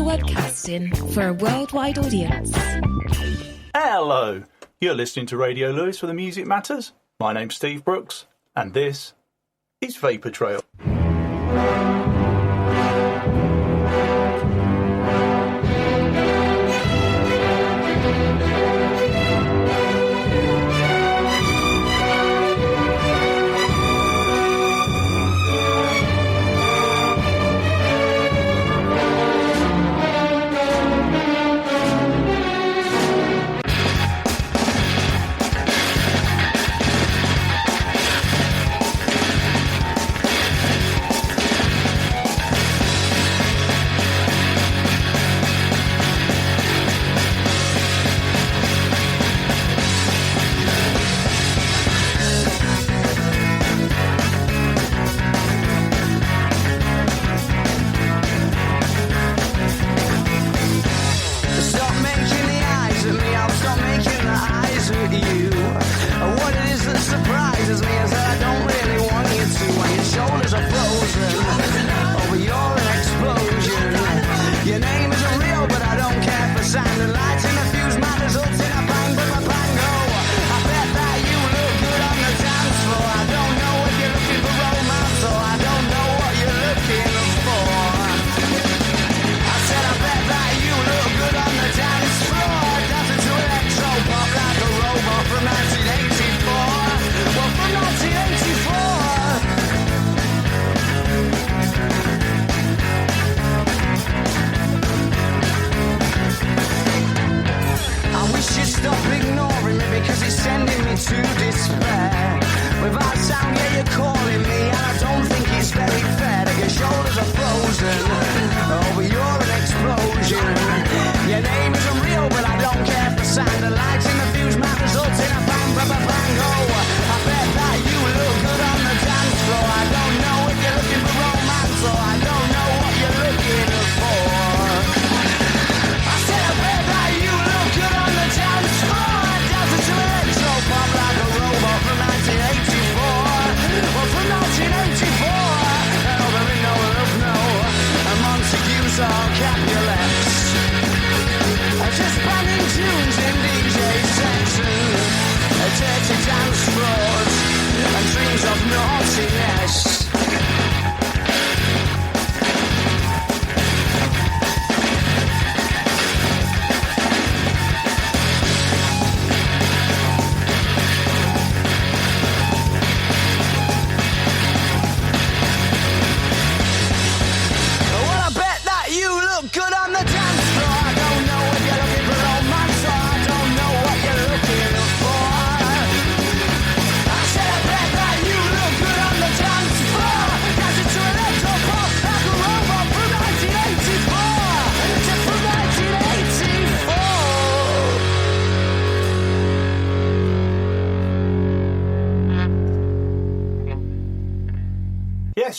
webcasting for a worldwide audience. Hello, you're listening to Radio Lewis for the Music Matters. My name's Steve Brooks, and this is Vapour Trail.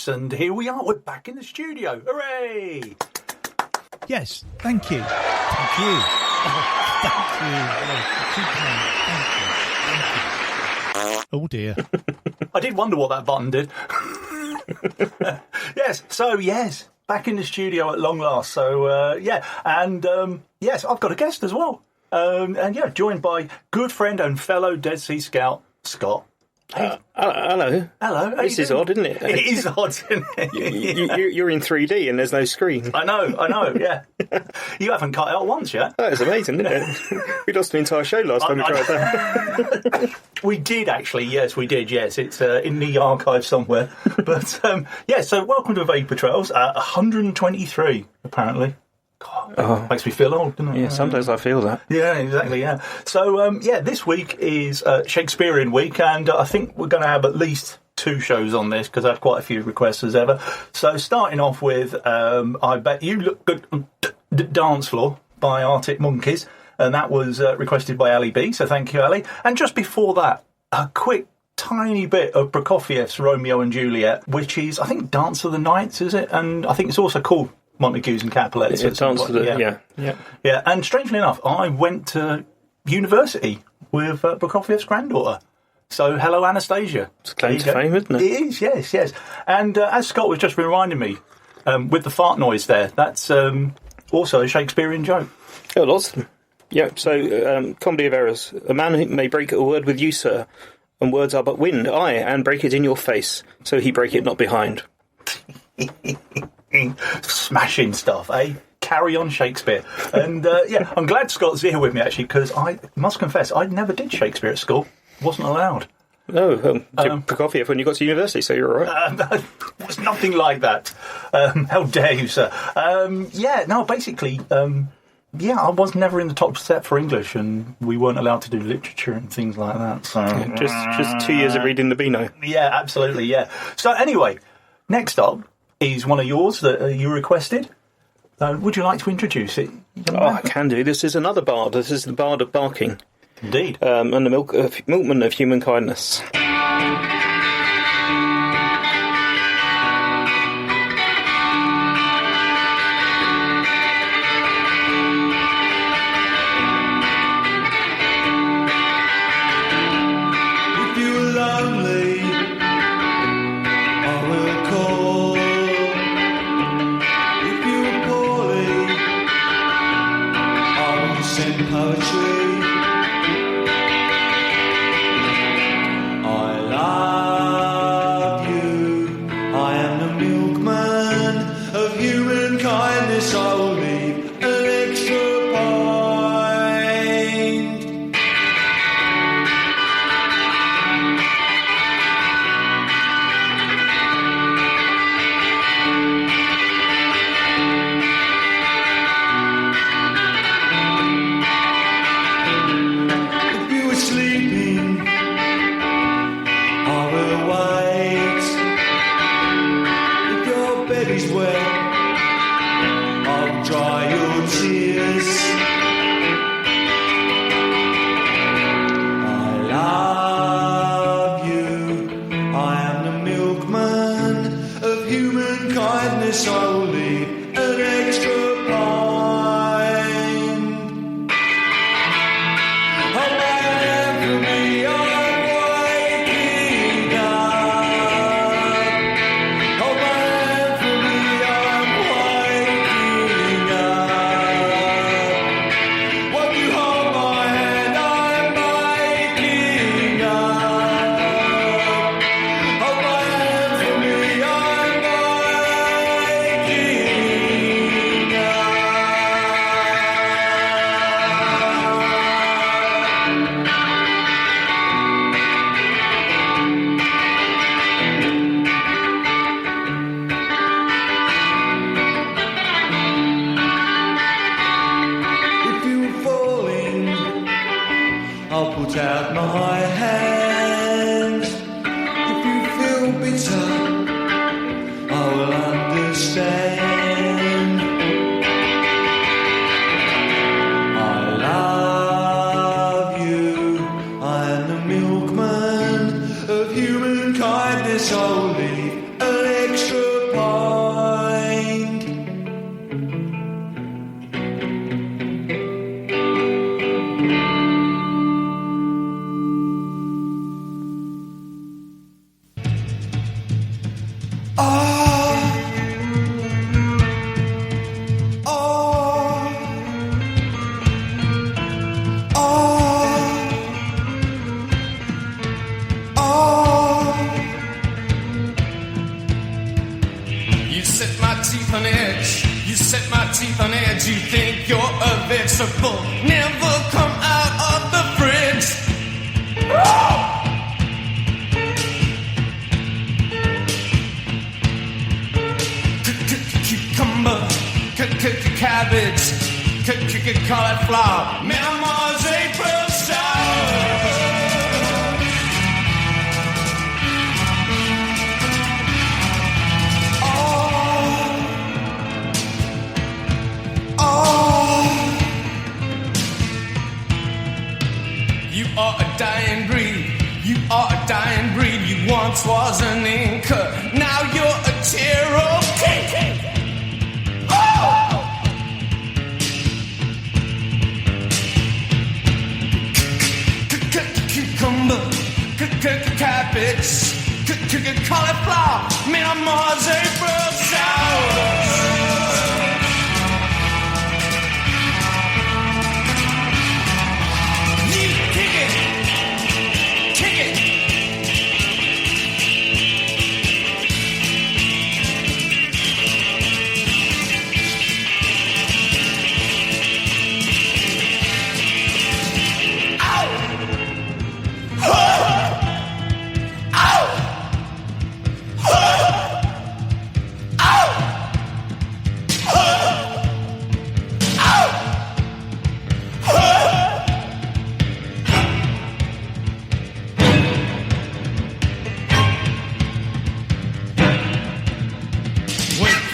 And here we are, we're back in the studio. Hooray! Yes, thank you. Thank you. Thank you. Oh dear. I did wonder what that button did. Yes, back in the studio at long last. So, yes, I've got a guest as well. Joined by good friend and fellow Dead Sea Scout, Scott. Hello. This is odd, isn't it? It is odd, isn't it? You're in 3D and there's no screen. I know, yeah. You haven't cut out once yet. That was amazing, isn't it? We lost an entire show last time we tried that. We did, actually, yes, we did, yes. It's in the archive somewhere. But, so welcome to Vapour Trails, 123, apparently. God, makes me feel old, doesn't it? Yeah, sometimes I feel that. Yeah, exactly, yeah. So, this week is Shakespearean week, and I think we're going to have at least 2 shows on this, because I have quite a few requests as ever. So, starting off with I Bet You Look Good on Dance Floor by Arctic Monkeys, and that was requested by Ali B, so thank you, Ali. And just before that, a quick tiny bit of Prokofiev's Romeo and Juliet, which is, I think, Dance of the Nights, is it? And I think it's also called Montagues and Capulets. Yeah. And strangely enough, I went to university with Prokofiev's granddaughter. So, hello, Anastasia. It's a claim to fame, isn't it? It is, yes. And as Scott was just reminding me, with the fart noise there, that's Also a Shakespearean joke. Oh, lots of them. Yeah, so comedy of errors. A man may break a word with you, sir, and words are but wind, aye, and break it in your face, so he break it not behind. Smashing stuff, eh? Carry on Shakespeare. And yeah, I'm glad Scott's here with me actually, because I must confess I never did Shakespeare at school. Wasn't allowed. Oh, took off here when you got to university, so you're all right. It was nothing like that. How dare you, sir? Basically, I was never in the top set for English, and we weren't allowed to do literature and things like that. So just 2 years of reading the Beano. Yeah, absolutely, yeah. So anyway, next up is one of yours that you requested. Would you like to introduce it? I can do. This is another bard. This is the Bard of Barking. Indeed. And the Milkman of Human Kindness.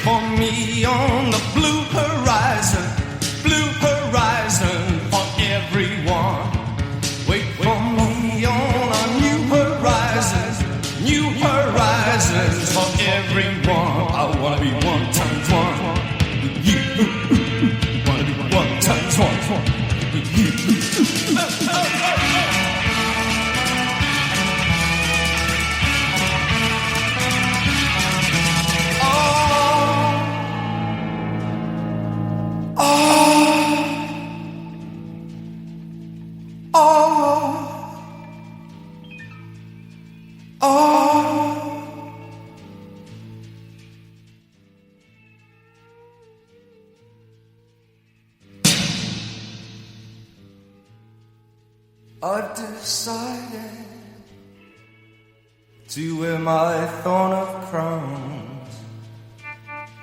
for me on the blue horizon for everyone. Wait for me on a new horizons for everyone. I wanna be 1 times 1 with you. Wanna be 1 times 1 with you. I've decided to wear my thorn of crowns.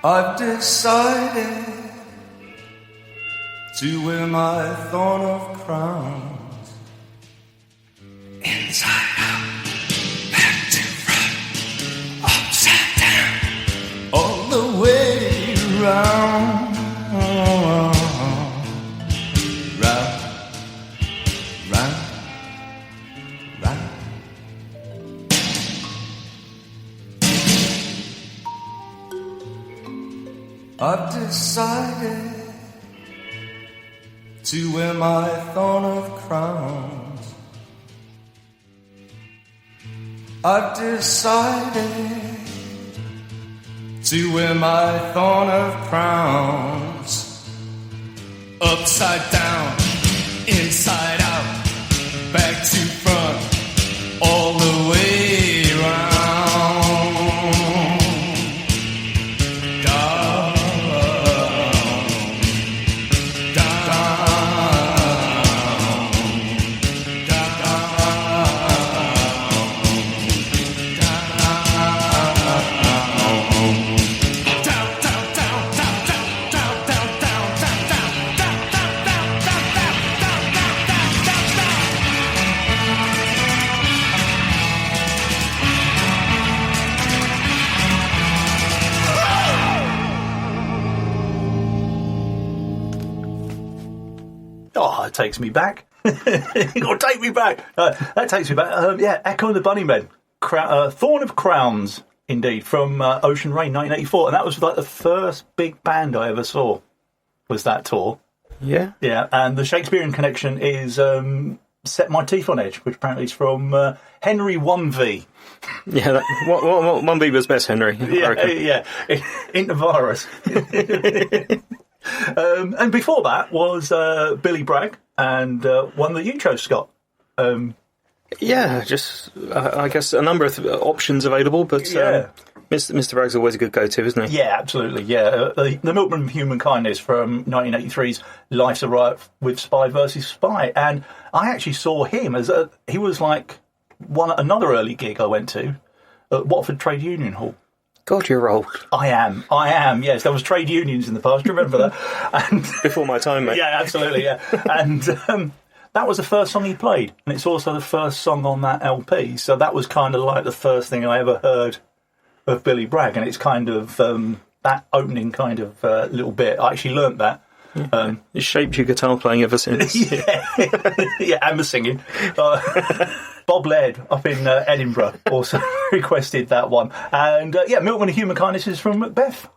I've decided to wear my thorn of crowns. Inside out, back to front, upside down, all the way round. I've decided to wear my thorn of crowns. I've decided to wear my thorn of crowns. Upside down, inside out, back to front, all the way round. Oh, it takes me back. You'll take me back. That takes me back. Yeah, Echo and the Bunnymen. Thorn of Crowns, indeed, from Ocean Rain, 1984. And that was like the first big band I ever saw, was that tour. Yeah. Yeah, and the Shakespearean connection is Set My Teeth on Edge, which apparently is from Henry 1V. Yeah, one B was best, Henry. Yeah, Into Virus. And before that was Billy Bragg, and one that you chose, Scott. Yeah, just I guess a number of options available, but Mr. Bragg's always a good go-to, isn't he? Yeah, absolutely. Yeah, the Milkmen of Human Kindness from 1983's Life's a Riot with Spy vs. Spy, and I actually saw him as he was like another early gig I went to at Watford Trade Union Hall. God, you're old. I am. Yes, there was trade unions in the past. Do you remember that? And before my time, mate. Yeah, absolutely. Yeah, and that was the first song he played, and it's also the first song on that LP. So that was kind of like the first thing I ever heard of Billy Bragg, and it's kind of that opening kind of little bit. I actually learnt that. It shaped your guitar playing ever since. Yeah, and the singing. Bob Laird up in Edinburgh also requested that one. And Milkmen of Human Kindness is from Macbeth.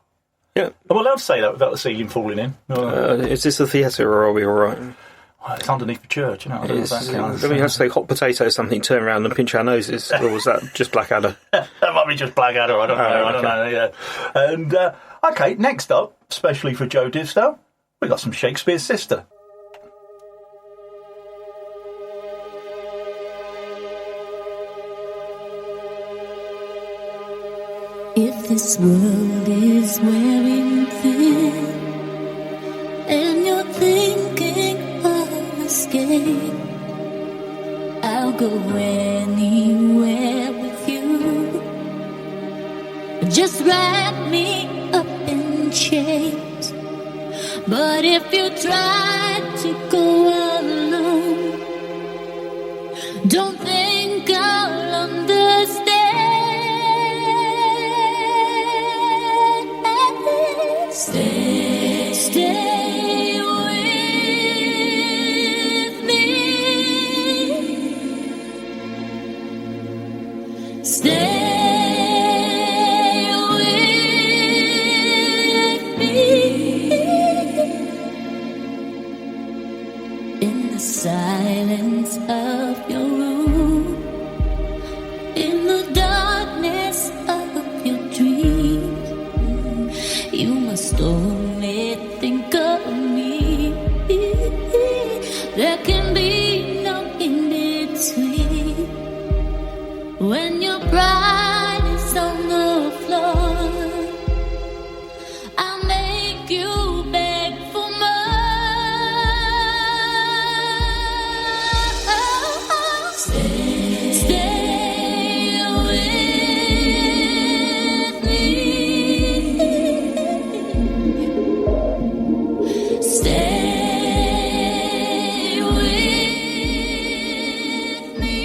Yeah. Am I allowed to say that without the ceiling falling in? Is this a theatre or are we all right? Well, it's underneath the church, you know. Let me have to say hot potato something, turn around and pinch our noses. Or was that just Blackadder? That might be just Blackadder, I don't know. Okay. I don't know, yeah. And, okay, next up, especially for Joe Disdale, we got some Shakespeare's Sister. If this world is wearing thin and you're thinking of escape, I'll go anywhere with you. Just wrap me up in chains. But if you try to go alone, don't think I'll understand. must only think of me. There can be no in between. When your pride is on the floor, I'll make you beg for more. Stay with me. Stay with me.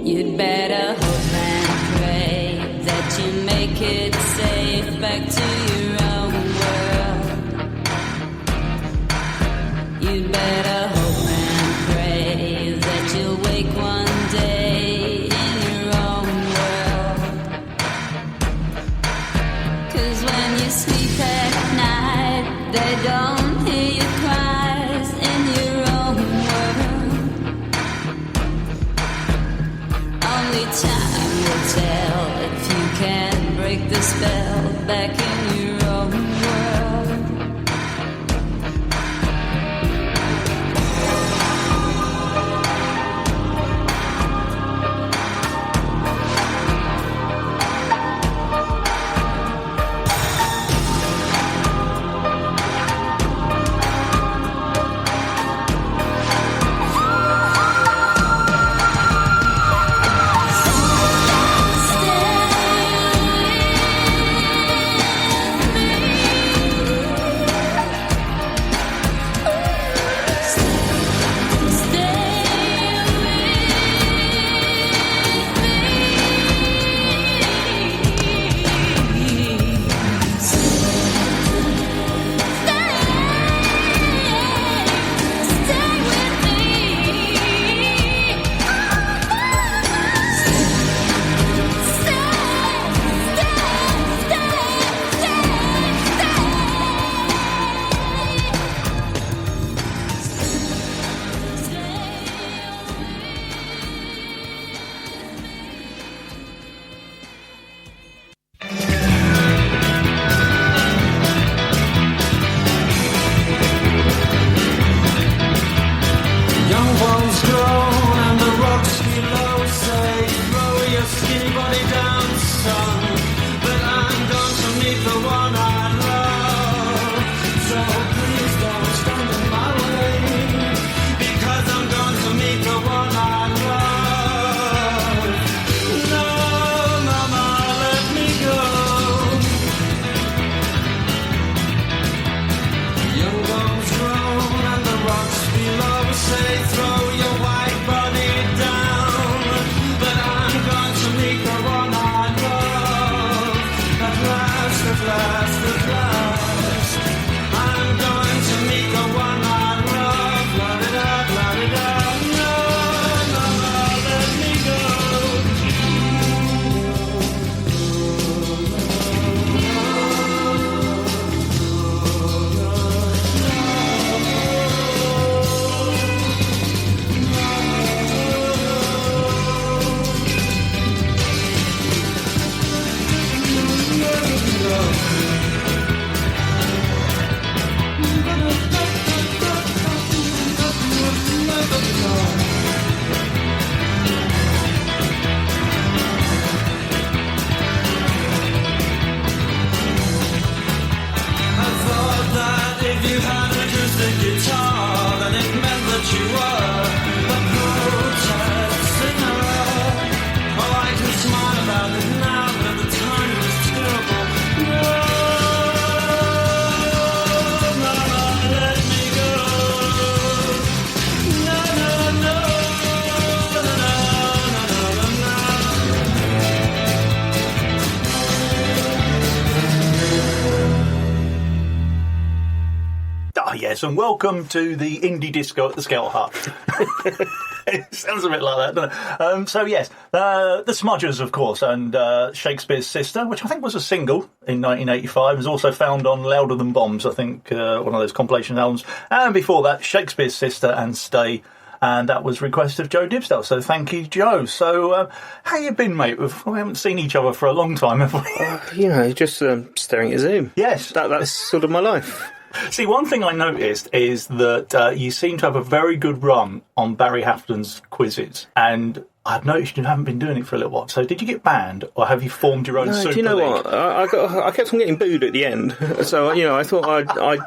You'd better hope and pray that you make it safe back to your own world. You'd better hope and pray that you'll wake one day in your own world. 'Cause when you sleep at night, they don't hear your cries in your own world. Only time will tell if you can break the spell back in your own world. Young ones grown and the rocks below say, throw your skinny body down, son. But I'm going to meet the one I love. So please don't stand in my way, because I'm going to meet the one I love. No, mama, let me go. Young ones grown and the rocks below say, throw your white body down. But I'm going to meet the one I love. At last, at last, at last, I'm going to meet the one I love. La-di-da, la-di-da. No, mama, let me go. I thought that if you had a acoustic guitar, then it meant that you were a protest singer. Oh, I can smile about it now, but at the time it was terrible. No, mama, let me go. No, no, no, no, no, no, no, no. Ah, yes, and welcome to the indie disco at the Scout Hut. It sounds a bit like that, doesn't it? So, yes, The Smudgers, of course, and Shakespeare's Sister, which I think was a single in 1985, was also found on Louder Than Bombs, I think, one of those compilation albums. And before that, Shakespeare's Sister and Stay and that was request of Joe Dibsdale. So thank you, Joe. So how you been, mate? We haven't seen each other for a long time, have we? Just staring at Zoom. Yes. That's sort of my life. See, one thing I noticed is that you seem to have a very good run on Barry Hafton's quizzes, and I've noticed you haven't been doing it for a little while. So did you get banned, or have you formed your own Super do you know League? what? I kept on getting booed at the end. So, I thought I'd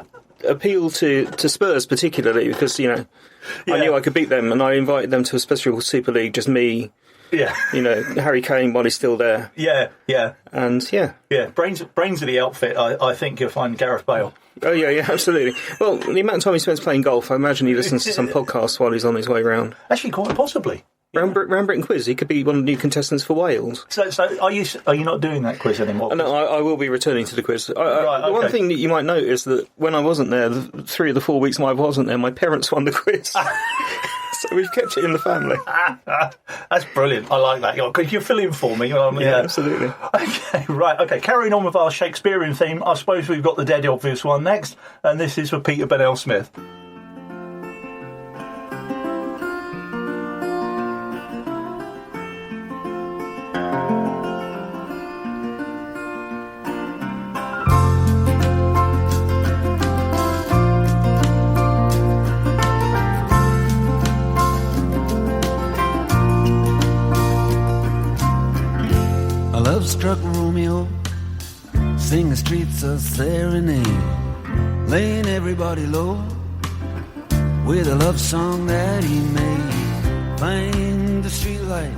appeal to Spurs particularly because, I knew I could beat them, and I invited them to a special Super League, just me. Yeah. Harry Kane while he's still there. Yeah. And, Yeah, brains of the outfit, I think you'll find Gareth Bale. Oh, yeah, absolutely. Well, the amount of time he spends playing golf, I imagine he listens to some podcasts while he's on his way round. Actually, quite possibly. Round Britain Quiz, he could be one of the new contestants for Wales. So are you not doing that quiz anymore? No, I will be returning to the quiz. Right, okay. The one thing that you might notice that when I wasn't there, the 3 of the 4 weeks I wasn't there, my parents won the quiz. So we've kept it in the family. That's brilliant. I like that. Because you're filling for me. Yeah, absolutely. Okay, right. Okay, carrying on with our Shakespearean theme, I suppose we've got the dead obvious one next, and this is for Peter Bennell Smith. Struck Romeo, sing the streets a serenade, laying everybody low with a love song that he made. Find the streetlight,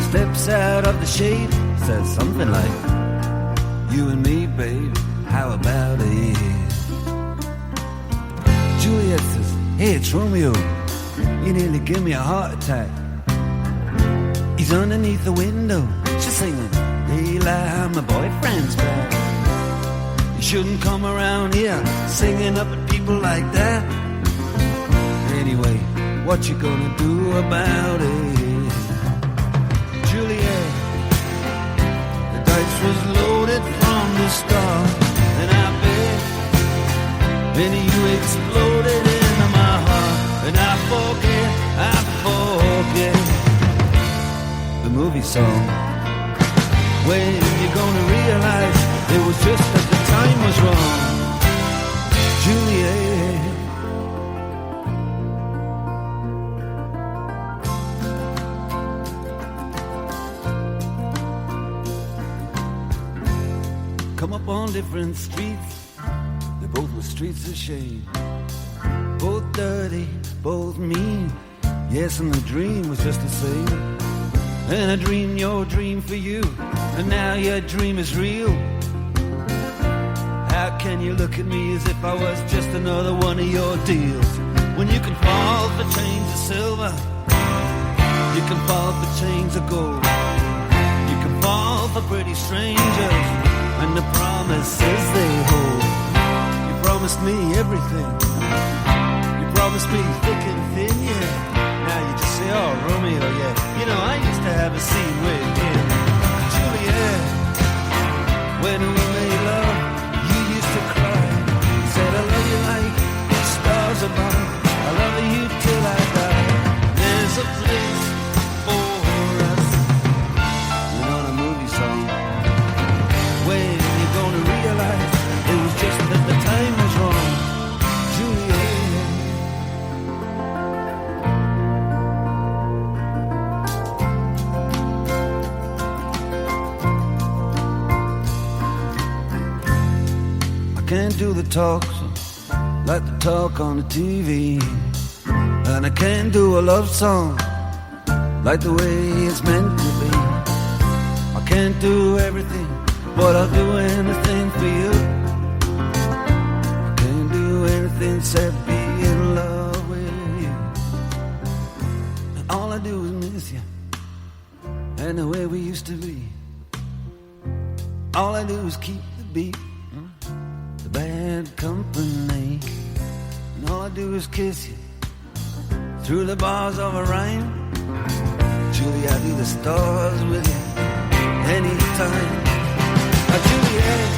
steps out of the shade, says something like, "You and me, babe, how about it?" Juliet says, "Hey, it's Romeo, you nearly give me a heart attack." He's underneath the window, she's singing, "Daylight, my boyfriend's back." You shouldn't come around here singing up at people like that. Anyway, what you gonna do about it? Juliet, the dice was loaded from the start, and I bet then you exploded into my heart, and I forget the movie song. When you're gonna realize it was just that the time was wrong, Juliet. Come up on different streets, they both were streets of shame. Both dirty, both mean, yes, and the dream was just the same. And I dreamed your dream for you, and now your dream is real. How can you look at me as if I was just another one of your deals? When you can fall for chains of silver, you can fall for chains of gold, you can fall for pretty strangers and the promises they hold. You promised me everything, you promised me thick and thin, yeah. Now you just say, "Oh, Romeo, yeah, I used to have a scene with him." Juliet, when we made love, you used to cry. You said, "I love you like the stars above, I love you till I die. There's a place for us." And on a movie song, when you're gonna realize it was just that the time was wrong, Juliet. Can't do the talk like the talk on the TV, and I can't do a love song like the way it's meant to be. I can't do everything, but I'll do anything for you. I can't do anything except be in love with you. And all I do is miss you, and the way we used to be. All I do is keep the beat, bad company, and all I do is kiss you through the bars of a rhyme. Julie, I do the stars with you anytime. Juliet,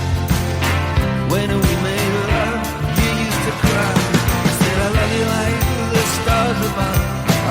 when we made love, you used to cry. You said, "I love you like the stars above, I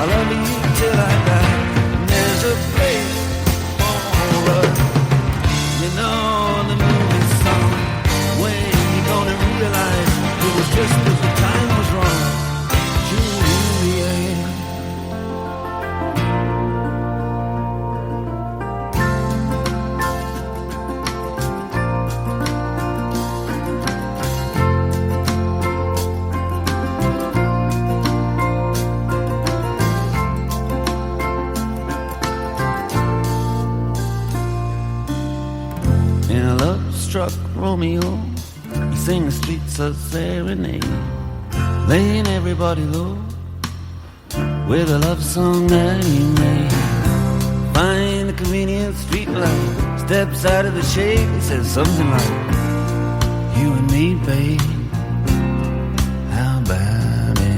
In a love-struck Romeo, he sing the streets a serenade, laying everybody low with a love song that he made. Find the convenient street light, steps out of the shade and says something like, you and me, babe, how about it?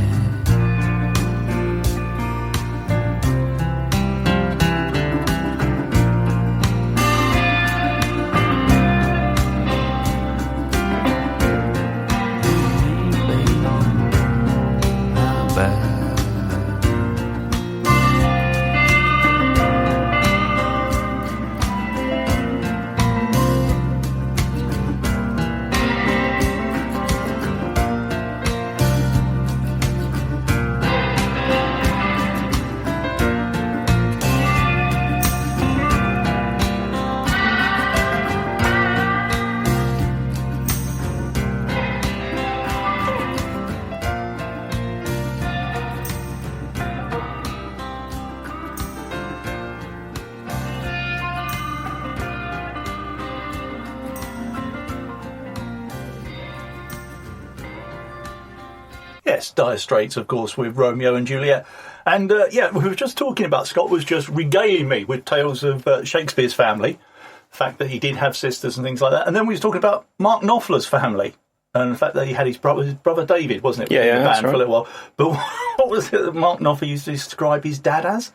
Yes, Dire Straits, of course, with Romeo and Juliet. And, we were just talking about, Scott was just regaling me with tales of Shakespeare's family, the fact that he did have sisters and things like that. And then we was talking about Mark Knopfler's family and the fact that he had his brother David, wasn't it? Yeah, that's right. For a little while. But what was it that Mark Knopfler used to describe his dad as?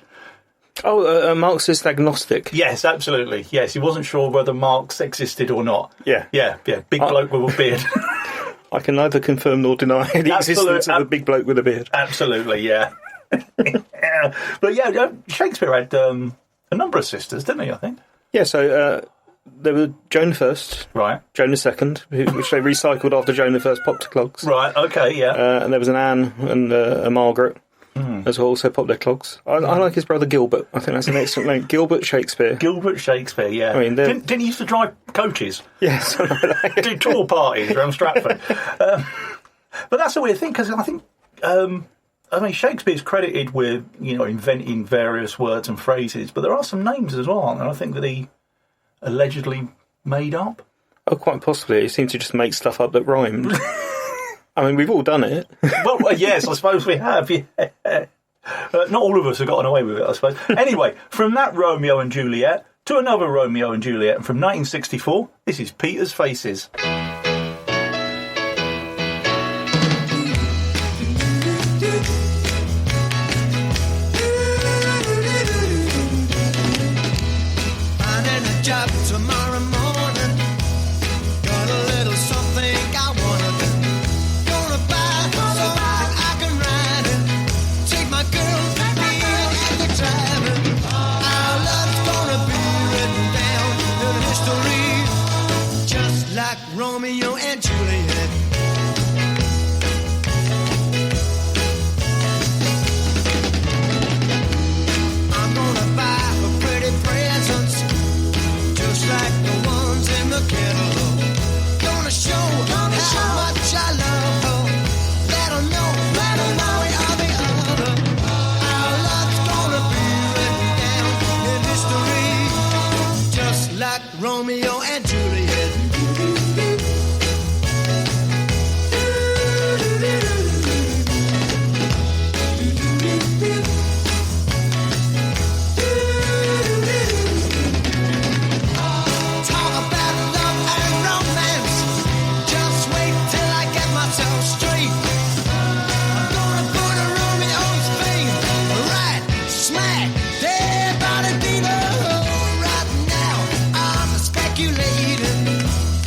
Oh, a Marxist agnostic. Yes, absolutely. Yes, he wasn't sure whether Marx existed or not. Yeah. Yeah. Big bloke with a beard. I can neither confirm nor deny the existence of a big bloke with a beard. Absolutely, yeah. Yeah. But yeah, Shakespeare had a number of sisters, didn't he, I think? Yeah, so there were Joan first, right? Joan the second, which they recycled after Joan the first popped to clogs. Right, okay, yeah. And there was an Anne and a Margaret as well, also popped their clogs. I like his brother Gilbert. I think that's an excellent name. Gilbert Shakespeare. Gilbert Shakespeare, yeah. I mean, didn't he used to drive coaches? Yes. Do tour parties around Stratford. But that's a weird thing, because I think... Shakespeare's credited with, inventing various words and phrases, but there are some names as well, aren't there? I think that he allegedly made up. Oh, quite possibly. He seemed to just make stuff up that rhymed. I mean, we've all done it. Well, yes, I suppose we have, yeah. Not all of us have gotten away with it, I suppose. Anyway, from that Romeo and Juliet to another Romeo and Juliet, and from 1964, this is Peter's Faces. Job tomorrow morning. Got a little something I wanna do. Gonna buy something I can ride in. Take my girl with me and the driving. Our love's gonna be written down in history, just like Romeo and Juliet. I'm gonna buy her pretty presents, just like the ones in the catalog. Gonna show how much I love her. Let her know we are the other. Our love's gonna be written down in history, just like Romeo and Juliet.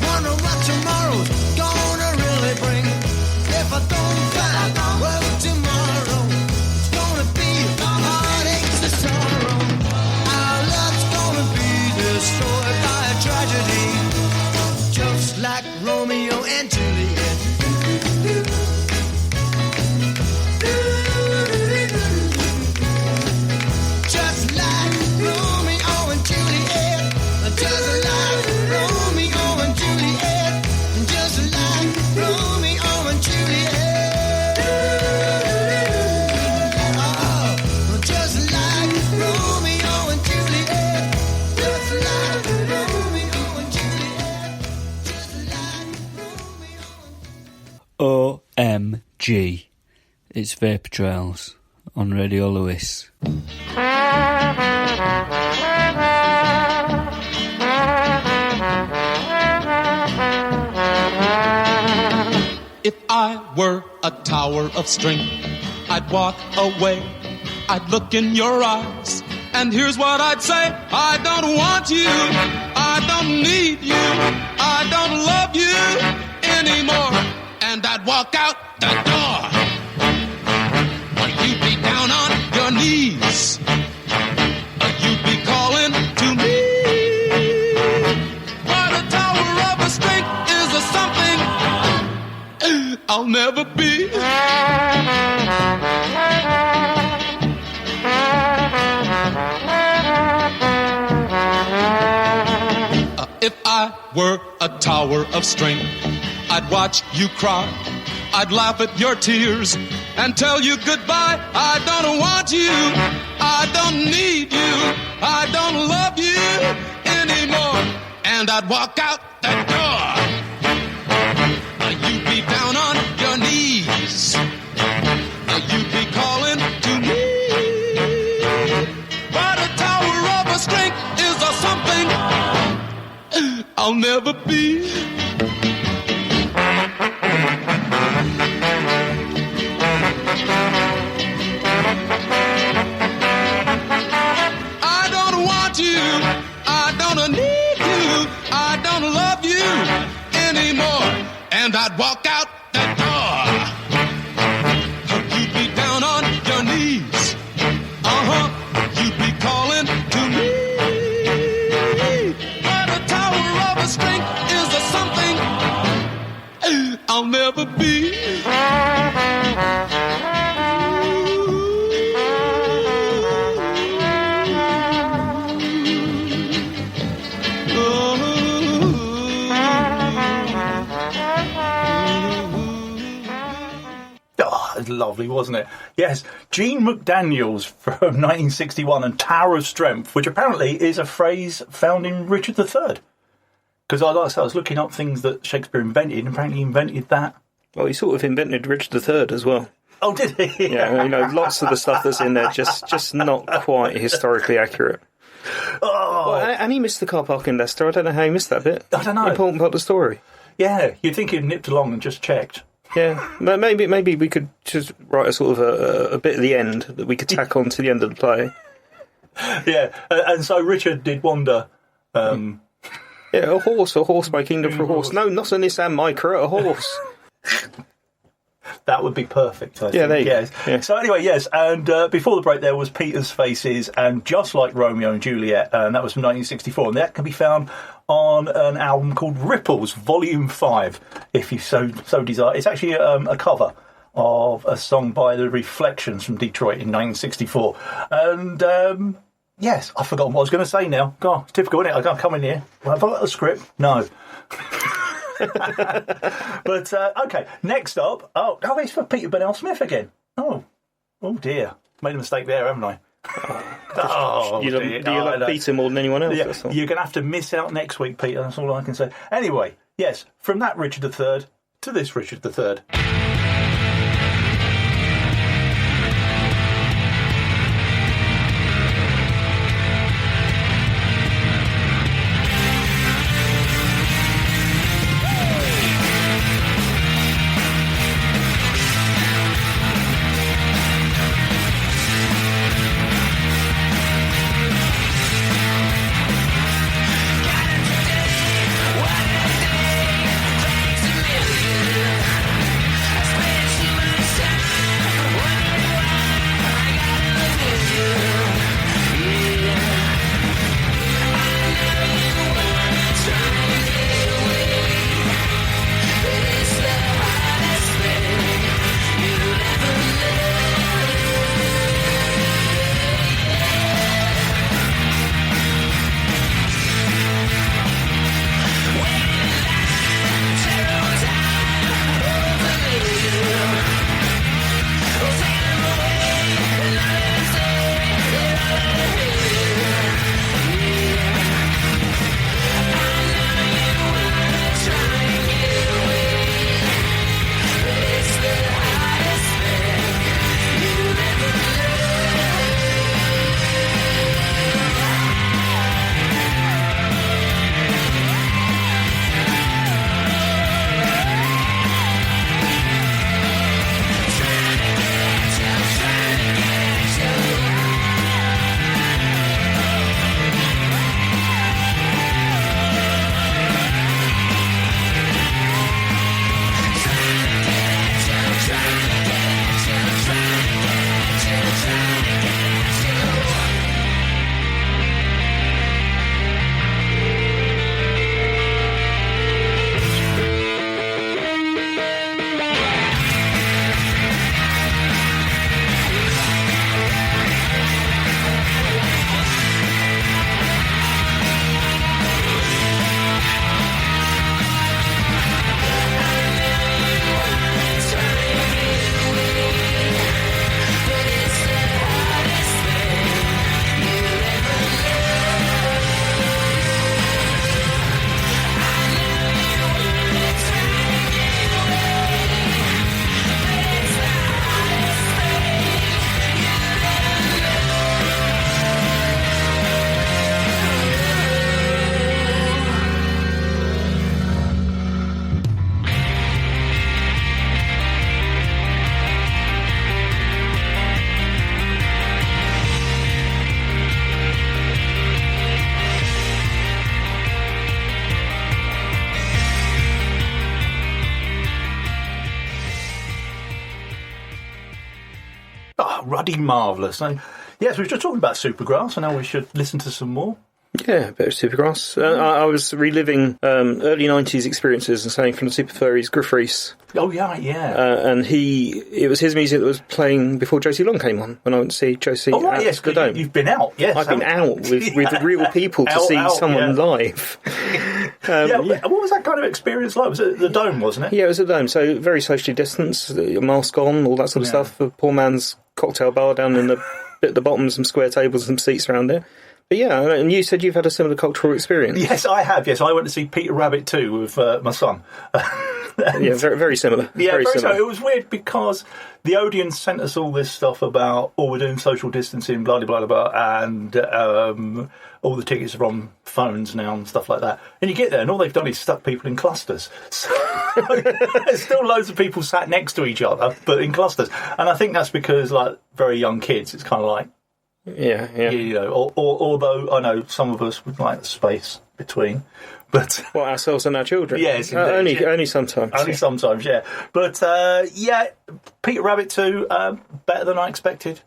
Wonder what OMG. It's Vapour Trails on Radio Lewis. If I were a tower of strength, I'd walk away, I'd look in your eyes, and here's what I'd say: I don't want you, I don't need you, I don't love you anymore. And I'd walk out the door. You'd be down on your knees, you'd be calling to me. But a tower of a strength is a something I'll never be. If I were a tower of strength, I'd watch you cry, I'd laugh at your tears and tell you goodbye. I don't want you, I don't need you, I don't love you anymore. And I'd walk out the door. You'd be down on your knees, you'd be calling to me. But a tower of a strength is a something I'll never be. I don't want you, I don't need you, I don't love you anymore. And I'd walk out that door. You'd be down on your knees, you'd be calling to me. But a tower of a strength is a something I'll never be. Lovely, wasn't it? Yes, Gene McDaniels from 1961 and Tower of Strength, which apparently is a phrase found in Richard III. Because I was looking up things that Shakespeare invented, and apparently he invented that. Well, he sort of invented Richard III as well. Oh, did he? Yeah, lots of the stuff that's in there just not quite historically accurate. Oh. Well, and he missed the car park in Leicester. I don't know how he missed that bit. I don't know. Important part of the story. Yeah, you'd think he'd nipped along and just checked. Yeah, maybe we could just write a sort of a bit at the end that we could tack on to the end of the play. Yeah, and so Richard did wonder. Yeah, a horse, my kingdom for a horse. No, not a Nissan Micra, a horse. That would be perfect, I think. Yeah, there you yes. go. Yeah. So anyway, yes, and before the break there was Peter's Faces and Just Like Romeo and Juliet, and that was from 1964, and that can be found on an album called Ripples, Volume 5, if you so desire. It's actually a cover of a song by The Reflections from Detroit in 1964. And, yes, I've forgotten what I was going to say now. God, it's typical, isn't it? I can't come in here. Have I got a script? No. But, OK, next up... Oh, it's for Peter Burnell Smith again. Oh dear. Made a mistake there, haven't I? You love Peter more than anyone else. Yeah, you're going to have to miss out next week, Peter. That's all I can say. Anyway, yes, from that Richard III to this Richard III. ruddy marvellous. So, yes, we were just talking about Supergrass, and now we should listen to some more. Yeah, a bit of Supergrass. I was reliving early 90s experiences and saying from the Super Furries, Griff Rhys. Oh, yeah. And it was his music that was playing before Josie Long came on when I went to see Josie at yes, the Dome. You've been out, yes. I've been out with real people to see someone live. What was that kind of experience like? Was it the Dome, wasn't it? Yeah, it was the Dome, so very socially distanced, mask on, all that sort of stuff. The poor man's cocktail bar down in at the bottom, some square tables and some seats around there. But yeah, and you said you've had a similar cultural experience. Yes, I have. Yes, I went to see Peter Rabbit 2 with my son. Yeah, very similar. Yeah, very similar. It was weird because the audience sent us all this stuff about, we're doing social distancing, blah, blah, blah, blah, and all the tickets are on phones now and stuff like that. And you get there and all they've done is stuck people in clusters. So there's still loads of people sat next to each other, but in clusters. And I think that's because, like, very young kids, it's kind of like, yeah. You know, although I know some of us would like the space between, but ourselves and our children. Yes, only sometimes. Only sometimes, yeah. But Peter Rabbit 2, better than I expected.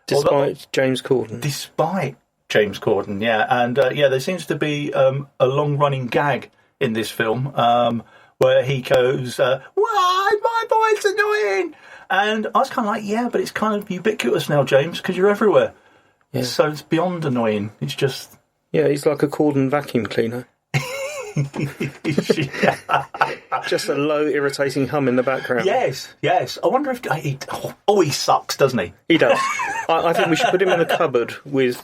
Despite James Corden. Despite James Corden, yeah, and there seems to be a long-running gag in this film where he goes, "Why, my voice annoying?" And I was kind of like, yeah, but it's kind of ubiquitous now, James, because you're everywhere. Yeah. So it's beyond annoying. It's just... Yeah, he's like a Corden vacuum cleaner. Just a low, irritating hum in the background. Yes. I wonder if... he sucks, doesn't he? He does. I think we should put him in a cupboard with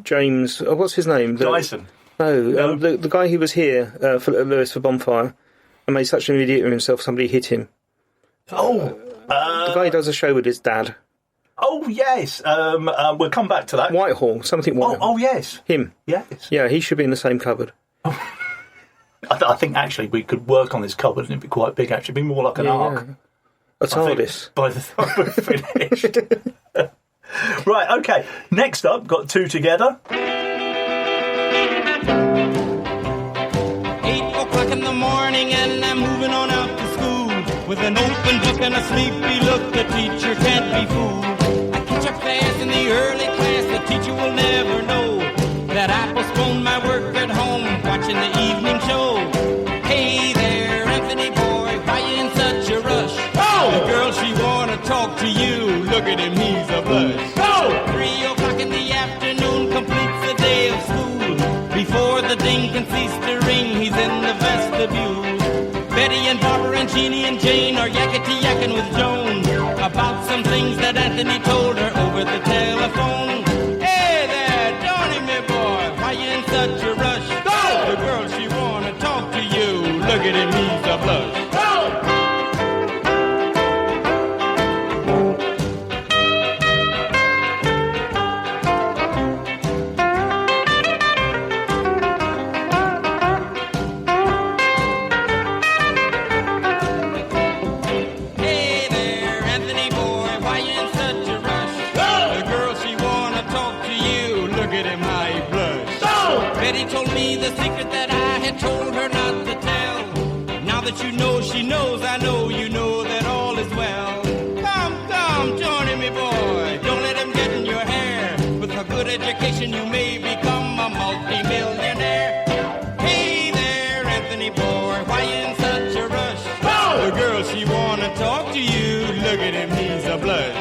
James... what's his name? Dyson. No, the guy who was here, for Lewis for Bonfire, and made such an idiot of himself, somebody hit him. The guy who does a show with his dad. Oh, yes. We'll come back to that. Whitehall. Oh, yes. Him. Yes. Yeah, he should be in the same cupboard. I think, actually, we could work on this cupboard and it'd be quite big, actually. It'd be more like an ark. A TARDIS. By the time we're finished. Right, OK. Next up, got two together. 8 o'clock in the morning and I'm moving on out to school. With an open book and a sleepy look, the teacher can't be fooled. I catch up fast in the early class, the teacher will never know that I postponed my work at home, watching the evening show. Hey there, Anthony boy, why you in such a rush? The girl, she wanna talk to you, look at him, he's a blush. 3 o'clock in the afternoon completes the day of school. Before the ding can cease to ring, he's in the vestibule. Betty and Barbara and Jeannie and Jane are yakety-yakking with Joan about some things that Anthony told her over the telephone. Hey there, Johnny, me boy, why you in such a rush? The girl, she wanna talk to you, look at him, he's a blush. That you know she knows, I know you know that all is well. Come, Johnny, me boy, don't let him get in your hair. With a good education you may become a multi-millionaire. Hey there, Anthony boy, why you in such a rush? The girl, she wanna talk to you, look at him, he's a blush.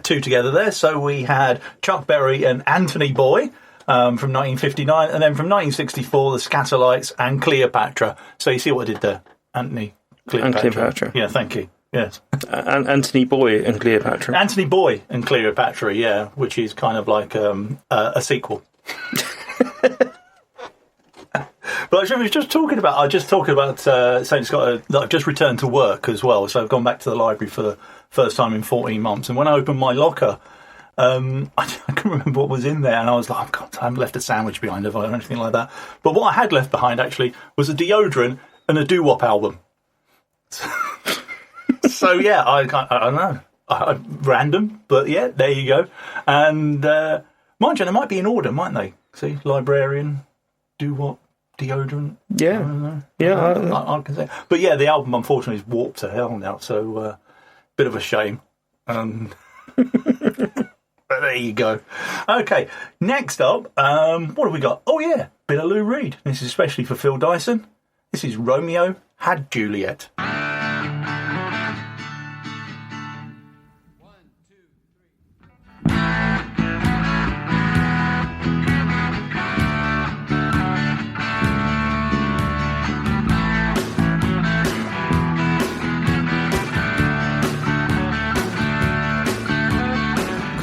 two together there. So we had Chuck Berry and Anthony Boy from 1959, and then from 1964, the Scatterlights and Cleopatra. So you see what I did there, Anthony, Cleopatra. And Cleopatra. Yeah, thank you. Yes. Anthony Boy and Cleopatra. Anthony Boy and Cleopatra, yeah, which is kind of like a sequel. But I was just talking about saying I've just returned to work as well, so I've gone back to the library for the first time in 14 months. And when I opened my locker, I couldn't remember what was in there, and I was like, oh, God, I haven't left a sandwich behind or anything like that. But what I had left behind, actually, was a deodorant and a doo-wop album. So, yeah, I don't know. Random, but yeah, there you go. And mind you, they might be in order, mightn't they? See, librarian, doo-wop, deodorant. Yeah. I don't know. Yeah. I can say. But yeah, the album, unfortunately, is warped to hell now, so bit of a shame. But there you go. Okay, next up, what have we got? Oh, yeah, bit of Lou Reed. This is especially for Phil Dyson. This is Romeo Had Juliet.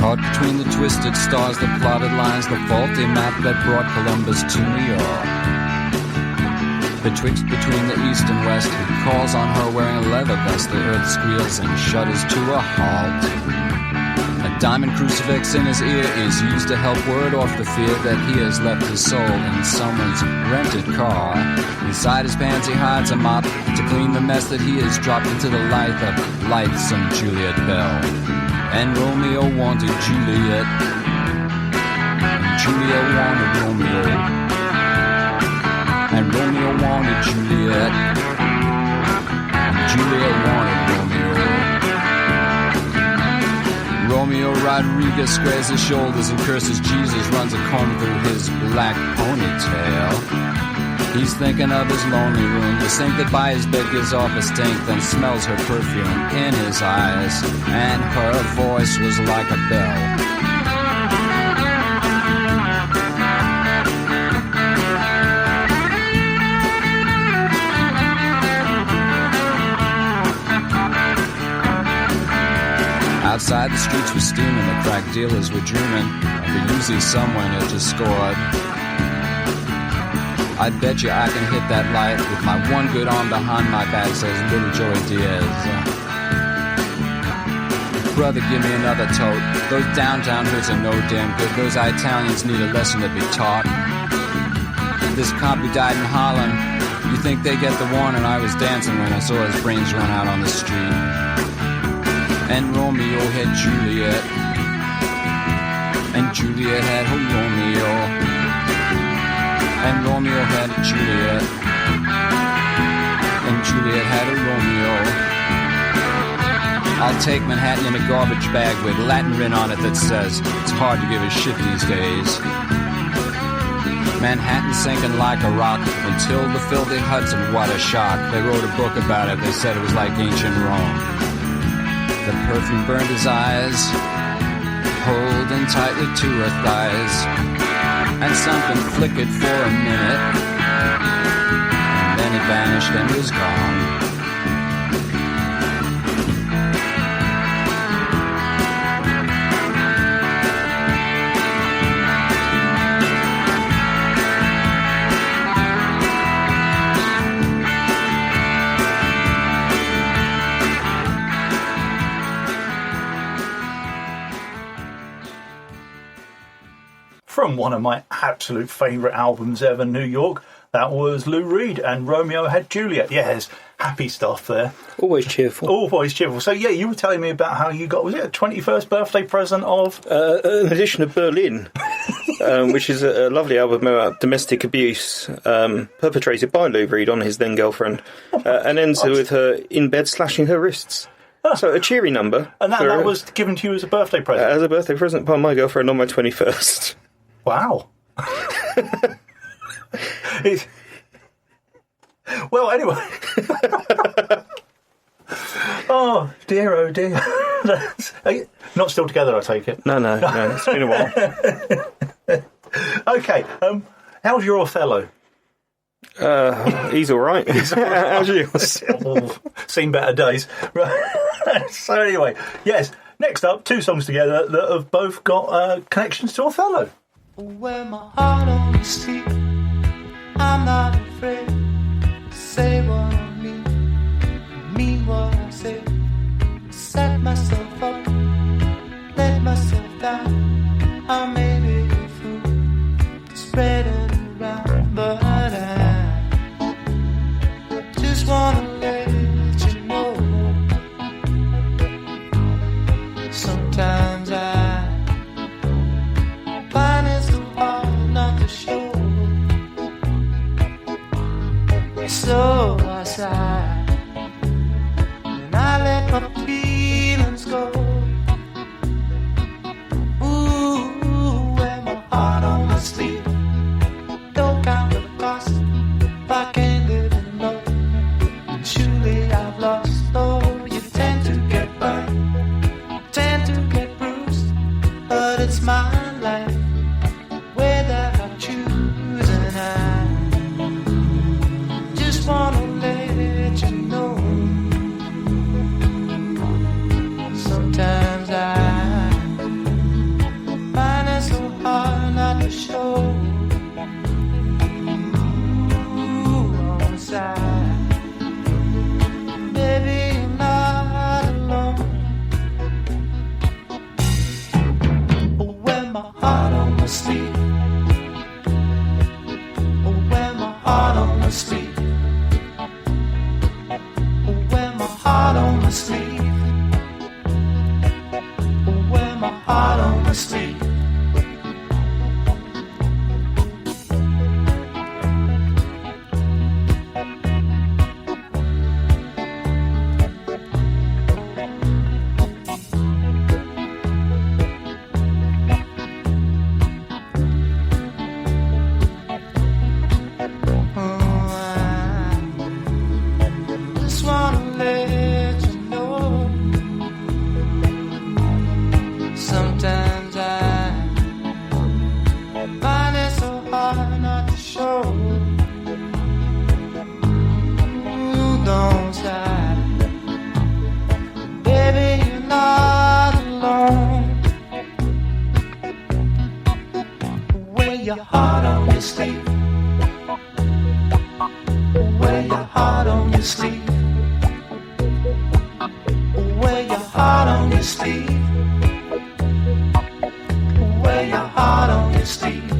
Caught between the twisted stars, the plotted lines, the faulty map that brought Columbus to New York. Betwixt between the east and west, he calls on her wearing a leather vest. The earth squeals and shudders to a halt. A diamond crucifix in his ear is used to help ward off the fear that he has left his soul in someone's rented car. Inside his pants he hides a mop to clean the mess that he has dropped into the life of lightsome Juliet Bell. And Romeo wanted Juliet, and Juliet wanted Romeo, and Romeo wanted Juliet, and Juliet wanted Romeo. Romeo Rodriguez squares his shoulders and curses Jesus, runs a comb through his black ponytail. He's thinking of his lonely room, the sink that by his bed gives off a stink, then smells her perfume in his eyes, and her voice was like a bell. Outside the streets were steaming, the crack dealers were dreaming of a Uzi someone had just scored. I bet you I can hit that light with my one good arm behind my back, says little Joey Diaz. Brother, give me another tote. Those downtown hoods are no damn good. Those Italians need a lesson to be taught. This cop who died in Harlem, you think they get the warning? I was dancing when I saw his brains run out on the street. And Romeo had Juliet, and Juliet had her Romeo. And Romeo had Juliet, and Juliet had a Romeo. I'll take Manhattan in a garbage bag with Latin written on it that says it's hard to give a shit these days. Manhattan sinking like a rock until the filthy Hudson, what a shock. They wrote a book about it, they said it was like ancient Rome. The perfume burned his eyes, holding tightly to her thighs. And something flickered for a minute, and then it vanished and was gone. From one of my absolute favourite albums ever, New York, that was Lou Reed and Romeo Had Juliet. Yes, happy stuff there. Always cheerful. Always cheerful. So, yeah, you were telling me about how you got, was it a 21st birthday present of? An edition of Berlin, which is a lovely album about domestic abuse perpetrated by Lou Reed on his then-girlfriend, and ends with her in bed slashing her wrists. So a cheery number. And that was given to you as a birthday present? As a birthday present by my girlfriend on my 21st. Wow. Well, anyway. Oh dear, oh dear. Not still together, I take it. No, it's been a while. Okay, how's your Othello? He's all right. How's yours? Oh, seen better days. Right. So anyway, yes. Next up, two songs together that have both got connections to Othello. When my heart on the street, I'm not afraid to say what I mean what I say. Set myself up, let myself down. I may be a fool, spread it around, but I just wanna let you know. Sometimes I find it so hard not to show. So I sigh and I let my feelings go. Ooh, and my heart on my sleeve. Don't count the cost if I can't live in love. And surely I've lost. Oh, you tend to get burned, tend to get bruised, but it's my life, way that I choose, and I just wanna let you know. Sometimes I find it so hard not to show. Ooh, on the side, baby, you're not alone. When my heart on my sleeve, when my heart on my sleeve, when my heart on my sleeve, when my heart on my sleeve. Just wanna let you know. Sometimes I find it so hard not to show. Ooh, don't sigh, baby, you're not alone. Wear your heart on your sleeve. Wear your heart on your sleeve. Wear your heart on your sleeve. Wear your heart on your sleeve.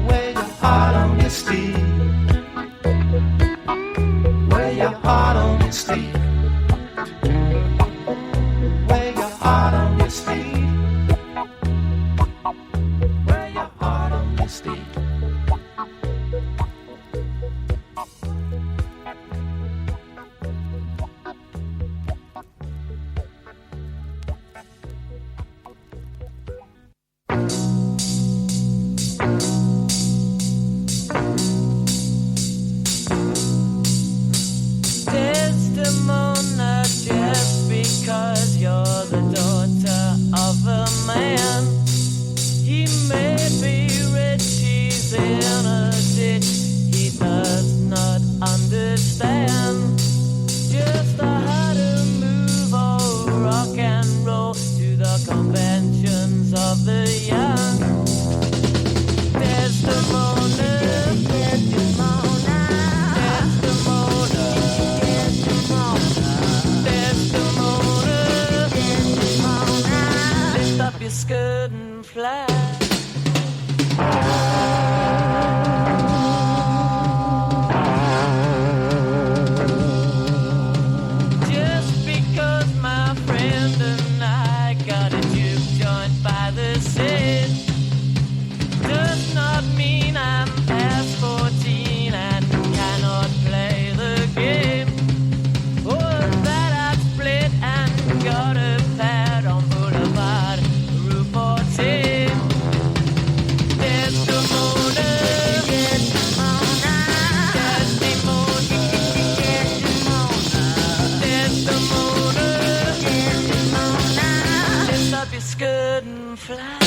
Wear your heart on your sleeve. Wear your heart on your sleeve. Wear your heart on your sleeve. Wear your heart on your sleeve. Desdemona, just because you're the daughter of a man, he may be rich, he's in a ditch, he does not understand just how to move or rock and roll to the conventions of the young. Desdemona, Desdemona, Desdemona, Desdemona, Desdemona, lift up your skirt and fly. Just because my friend and I got a juke joint by the sea does not mean I'm past 14 and cannot play the game, or that I've split and got a pad on Boulevard Route 14. couldn't fly.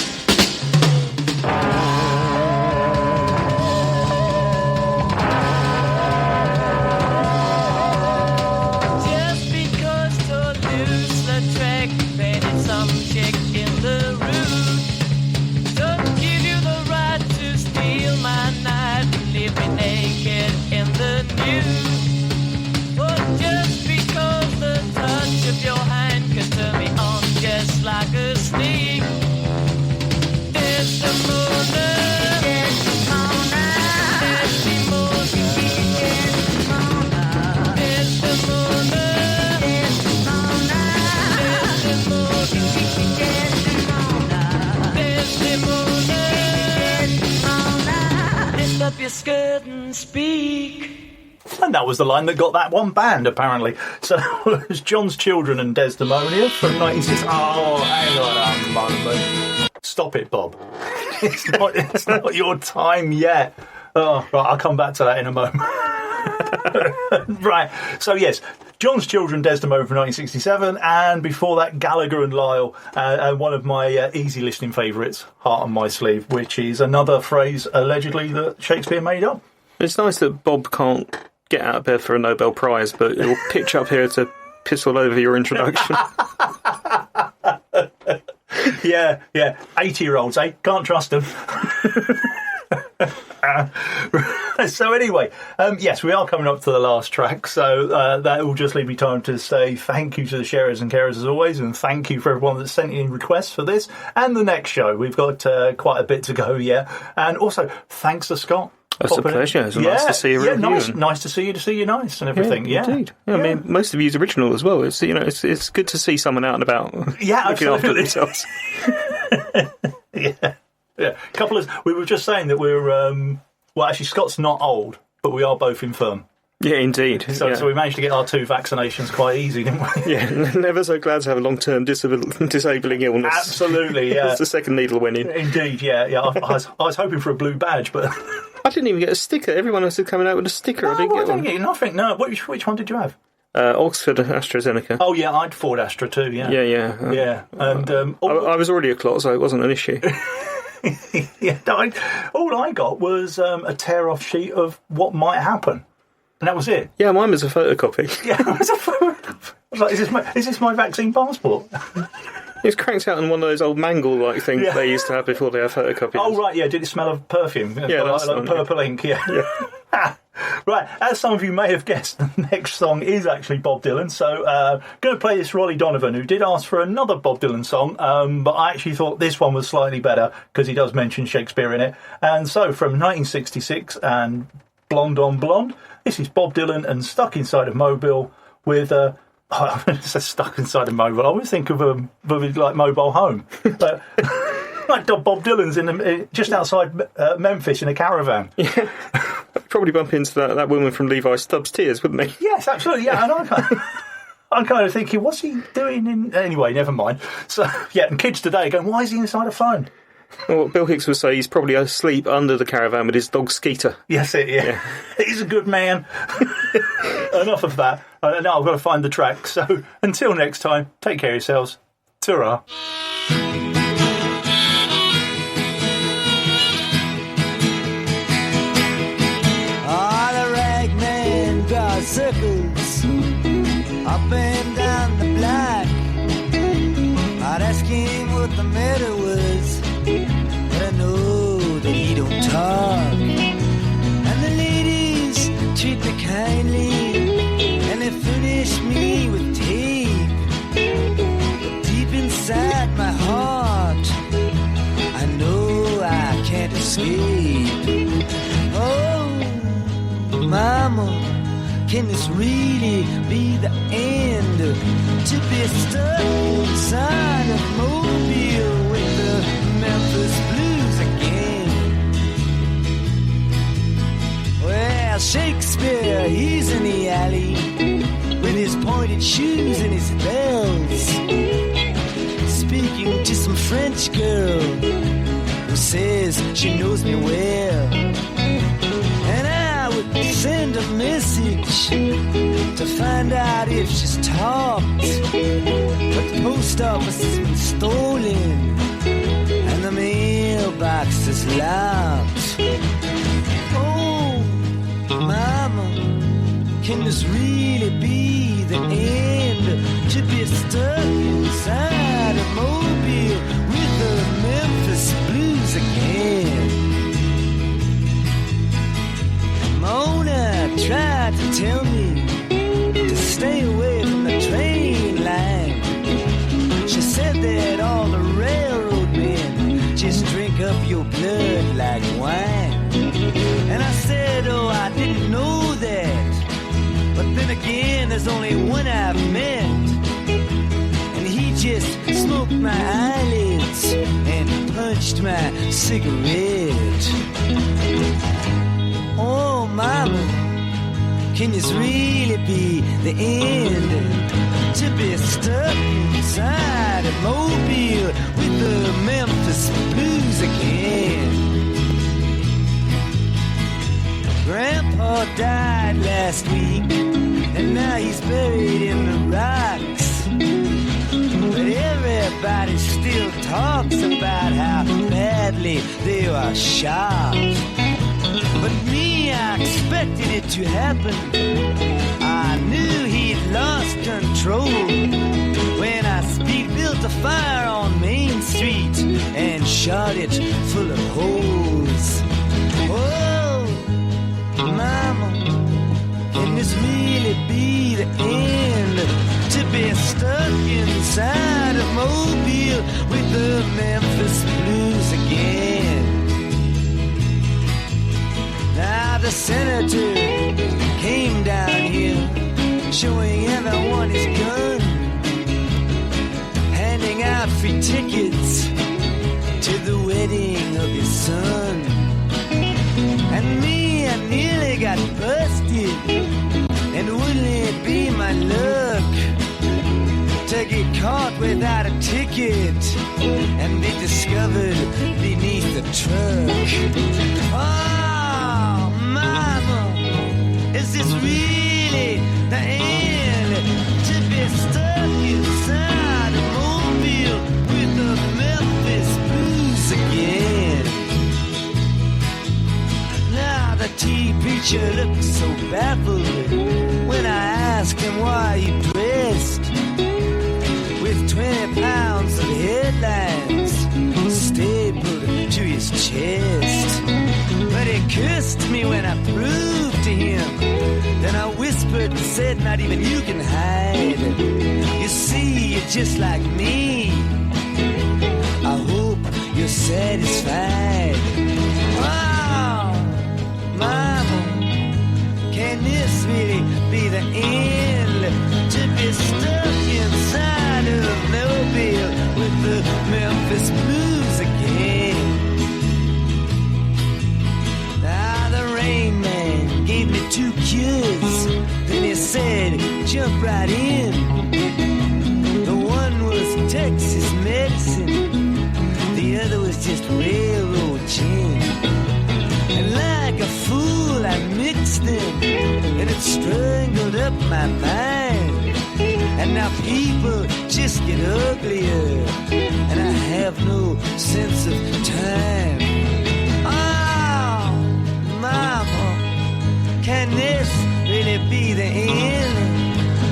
Just because Toulouse-Lautrec painted some chick in the room doesn't give you the right to steal my night and leave me naked in the nude. But just because the touch of your hand can turn me on just like a snake. Desdemona, Desdemona, Desdemona, Desdemona, Desdemona, Desdemona, Desdemona, lift up your skirt and speak. And that was the line that got that one banned, apparently. So it was John's Children and Desdemona from 1960. Oh, hang on a moment. Stop it, Bob. It's not your time yet. Oh, right, I'll come back to that in a moment. Right, so yes, John's Children, Desdemona from 1967, and before that, Gallagher and Lyle, one of my easy listening favourites, Heart on My Sleeve, which is another phrase allegedly that Shakespeare made up. It's nice that Bob can't get out of bed for a Nobel Prize, but he'll pitch up here to piss all over your introduction. Yeah, 80-year-olds, eh? Can't trust them. So anyway, yes, we are coming up to the last track, so that will just leave me time to say thank you to the sharers and carers as always, and thank you for everyone that sent in requests for this and the next show. We've got quite a bit to go yet, and also thanks to Scott. It's a pleasure. It's nice to see you. Yeah, nice to see you nice and everything. Yeah, indeed. I mean, most of you's original as well. It's it's good to see someone out and about. Yeah, looking after absolutely. themselves. Yeah. We were just saying that we're well, actually, Scott's not old, but we are both infirm. Yeah, indeed. So we managed to get our 2 vaccinations quite easy, didn't we? Yeah, never so glad to have a long-term disabling illness. Absolutely, yeah. The second needle went in. Indeed, yeah. I was hoping for a blue badge, but I didn't even get a sticker. Everyone else is coming out with a sticker. I didn't get one. Nothing. No. Which one did you have? Oxford AstraZeneca. Oh yeah, I had Ford Astra too. Yeah. Yeah. And I was already a clot, so it wasn't an issue. Yeah. All I got was a tear-off sheet of what might happen. And that was it. Yeah, mine was a photocopy. Yeah, it was a photocopy. I was like, is this my vaccine passport? It's cranked out in one of those old mangle-like things they used to have before they had photocopies. Oh, right, yeah. Did it smell of perfume? Yeah, that's like purple ink, yeah. Right, as some of you may have guessed, the next song is actually Bob Dylan. So going to play this Rolly Donovan, who did ask for another Bob Dylan song, but I actually thought this one was slightly better because he does mention Shakespeare in it. And so from 1966 and Blonde on Blonde, this is Bob Dylan and Stuck Inside a Mobile with Stuck Inside a Mobile. I always think of a like mobile home. But like Bob Dylan's just outside Memphis in a caravan. Yeah. Probably bump into that woman from Levi Stubbs' Tears, wouldn't he? Yes, absolutely. Yeah, and I'm kind of thinking, what's he doing? Anyway, never mind. So yeah, and kids today going, why is he inside a phone? Well, Bill Hicks would say he's probably asleep under the caravan with his dog Skeeter. Yes, yeah. He's a good man. Enough of that. Now I've got to find the track. So until next time, take care of yourselves. Ta-ra. Circles up and down the block. I'd ask him what the matter was, but I know that he don't talk. And the ladies treat me kindly, and they furnish me with tape. But deep inside my heart, I know I can't escape. Oh, Mama, can this really be the end? To be stuck inside a mobile with the Memphis blues again. Well, Shakespeare, he's in the alley with his pointed shoes and his bells, speaking to some French girl who says she knows me well. Send a message to find out if she's talked, but the post office has been stolen, locked. Oh, mama, can this really be the end? To be stuck inside a mobile with the Memphis blues again. Mona tried to tell me to stay away from the train line. She said that all the railroad men just drink up your blood like wine. And I said, oh, I didn't know that. But then again, there's only one I've met, and he just smoked my eyelids and punched my cigarette. Oh, mama, can this really be the end? To be stuck inside a mobile with the Memphis blues again. Grandpa died last week, and now he's buried in the rocks. But everybody still talks about how badly they were shot. But me, I expected it to happen. I knew he'd lost control when I speed-built a fire on Main Street and shot it full of holes. Oh, mama, can this really be the end? To be stuck inside a mobile with the Memphis blues again. Now the senator came down here, showing everyone his gun, handing out free tickets to the wedding of his son. And me, I nearly got busted, and wouldn't it be my luck to get caught without a ticket and be discovered beneath the truck. Oh, mama, is this really the end? To be stuck inside a mobile with the Memphis blues again. Now the tea preacher looked so baffled when I asked him why he dressed with 20 pounds of headlines stapled to his chest. But he cursed me when I proved to him. Then I whispered and said, not even you can hide. You see, you're just like me. I hope you're satisfied. Wow, mama, can this really be the end? To be stuck inside of a mobile with the Memphis blues again. Now the Rain Man gave me 2 cures. Then he said, jump right in. The one was Texas medicine, the other was just railroad gin. And like a fool I mixed them, and it strangled up my mind. And now people just get uglier, and I have no sense of time. Oh, mama, can this really be the end?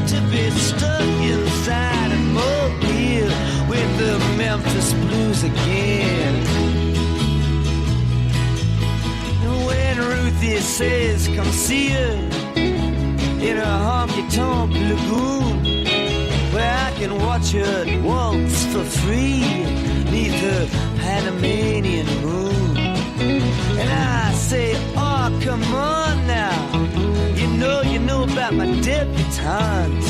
To be stuck inside a mobile with the Memphis blues again. When Ruthie says come see her in a honky-tonk lagoon, where I can watch her waltz for free neath her Panamanian moon. And I say, oh, come on now, you know about my debutante.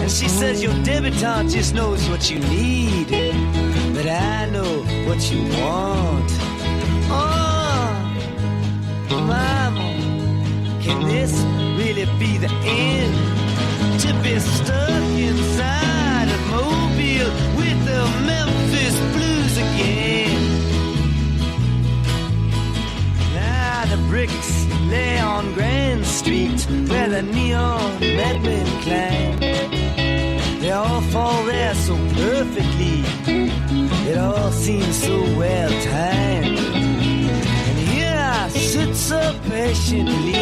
And she says your debutante just knows what you need, but I know what you want. Oh, mama, can this really be the end? To be stuck inside a mobile with the Memphis blues again. Now the bricks lay on Grand Street where the neon Milkmen climb. They all fall there so perfectly, it all seems so well timed. patiently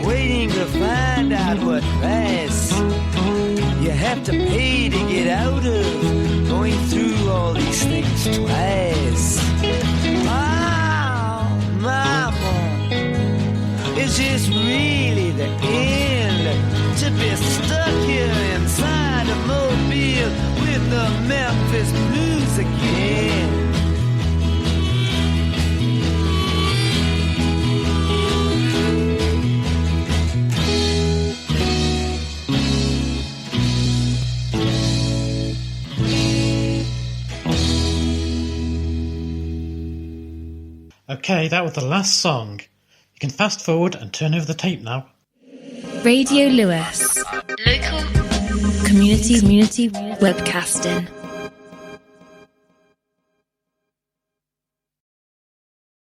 waiting to find out what price you have to pay to get out of going through all these things twice. Oh, mama, is this really the end? To be stuck here inside a mobile with the Memphis blues again. Okay, that was the last song. You can fast forward and turn over the tape now. Radio Lewis. Local community webcasting.